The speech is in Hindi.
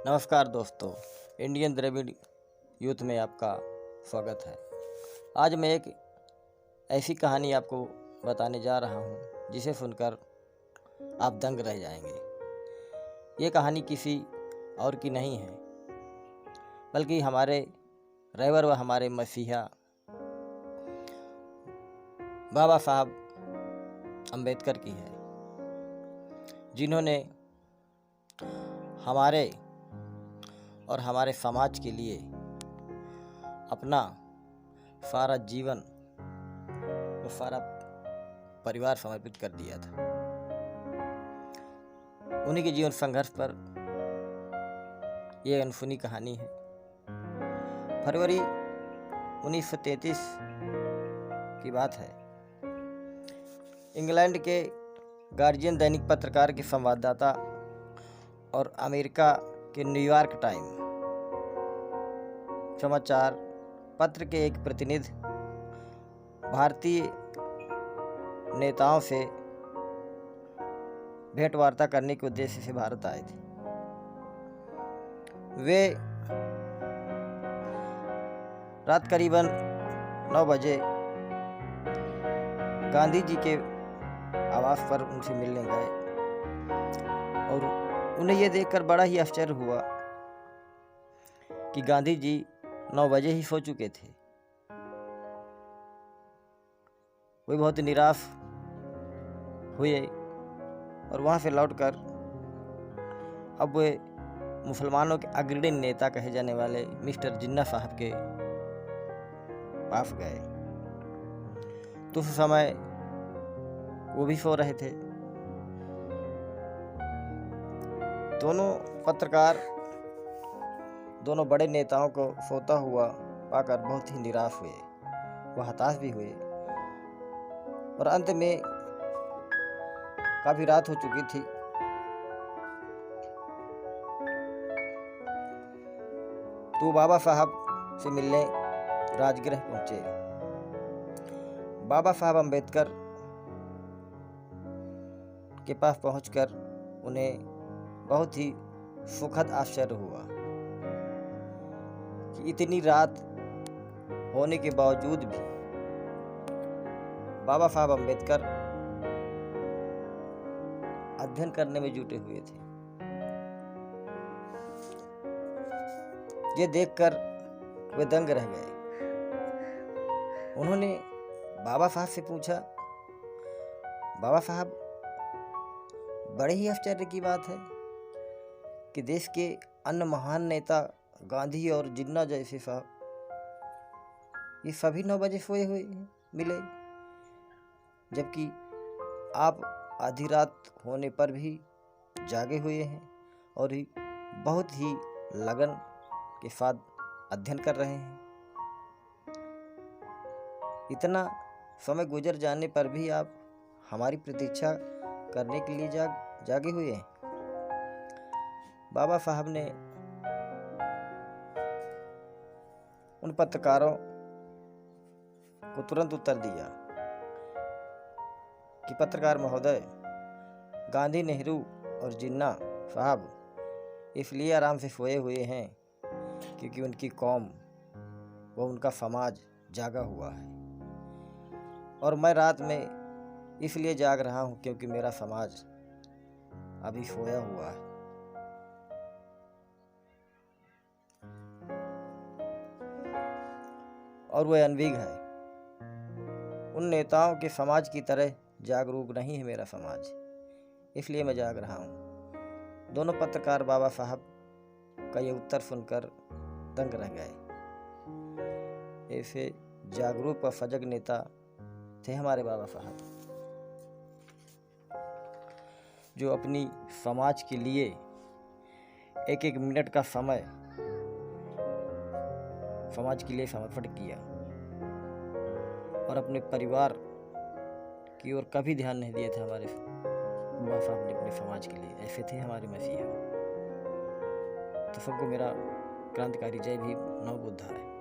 नमस्कार दोस्तों, इंडियन द्रविड़ यूथ में आपका स्वागत है। आज मैं एक ऐसी कहानी आपको बताने जा रहा हूँ जिसे सुनकर आप दंग रह जाएंगे। ये कहानी किसी और की नहीं है बल्कि हमारे रैवर व हमारे मसीहा बाबा साहब अम्बेडकर की है, जिन्होंने हमारे और हमारे समाज के लिए अपना सारा जीवन और सारा परिवार समर्पित कर दिया था। उन्हीं के जीवन संघर्ष पर यह अनसुनी कहानी है। फरवरी 1933 की बात है। इंग्लैंड के गार्जियन दैनिक पत्रकार के संवाददाता और अमेरिका के न्यूयॉर्क टाइम समाचार पत्र के एक प्रतिनिधि भारतीय नेताओं से भेंट वार्ता करने के उद्देश्य से भारत आए थे। वे रात करीबन 9 बजे गांधी जी के आवास पर उनसे मिलने गए और उन्हें यह देखकर बड़ा ही आश्चर्य हुआ कि गांधी जी 9 बजे ही सो चुके थे। वे बहुत निराश हुए और वहाँ से लौटकर अब वे मुसलमानों के अग्रणी नेता कहे जाने वाले मिस्टर जिन्ना साहब के पास गए। तो उस समय वो भी सो रहे थे। दोनों पत्रकार दोनों बड़े नेताओं को सोता हुआ पाकर बहुत ही निराश हुए, वह हताश भी हुए और अंत में काफी रात हो चुकी थी। तो बाबा साहब से मिलने राजगृह पहुंचे। बाबा साहब अम्बेडकर के पास पहुंचकर उन्हें बहुत ही सुखद आश्चर्य हुआ कि इतनी रात होने के बावजूद भी बाबा साहब अम्बेडकर अध्ययन करने में जुटे हुए थे। ये देखकर वे दंग रह गए। उन्होंने बाबा साहब से पूछा, बाबा साहब, बड़े ही आश्चर्य की बात है कि देश के अन्य महान नेता गांधी और जिन्ना जैसे साहब ये सभी 9 बजे सोए हुए मिले, जबकि आप आधी रात होने पर भी जागे हुए हैं और बहुत ही लगन के साथ अध्ययन कर रहे हैं। इतना समय गुजर जाने पर भी आप हमारी प्रतीक्षा करने के लिए जागे हुए हैं। बाबा साहब ने उन पत्रकारों को तुरंत उत्तर दिया कि पत्रकार महोदय, गांधी, नेहरू और जिन्ना साहब इसलिए आराम से सोए हुए हैं क्योंकि उनकी कौम व उनका समाज जागा हुआ है और मैं रात में इसलिए जाग रहा हूं क्योंकि मेरा समाज अभी सोया हुआ है। और वह अनभिज्ञ है। उन नेताओं के समाज की तरह जागरूक नहीं है मेरा समाज, इसलिए मैं जाग रहा हूँ। दोनों पत्रकार बाबा साहब का ये उत्तर सुनकर दंग रह गए। ऐसे जागरूक व सजग नेता थे हमारे बाबा साहब, जो अपनी समाज के लिए एक एक मिनट का समय समाज के लिए समर्पण किया और अपने परिवार की ओर कभी ध्यान नहीं दिया था। हमारे बाबा साहब ने अपने समाज के लिए ऐसे थे हमारे मसीहा। तो सबको मेरा क्रांतिकारी जय भीम, नव बुद्धाय।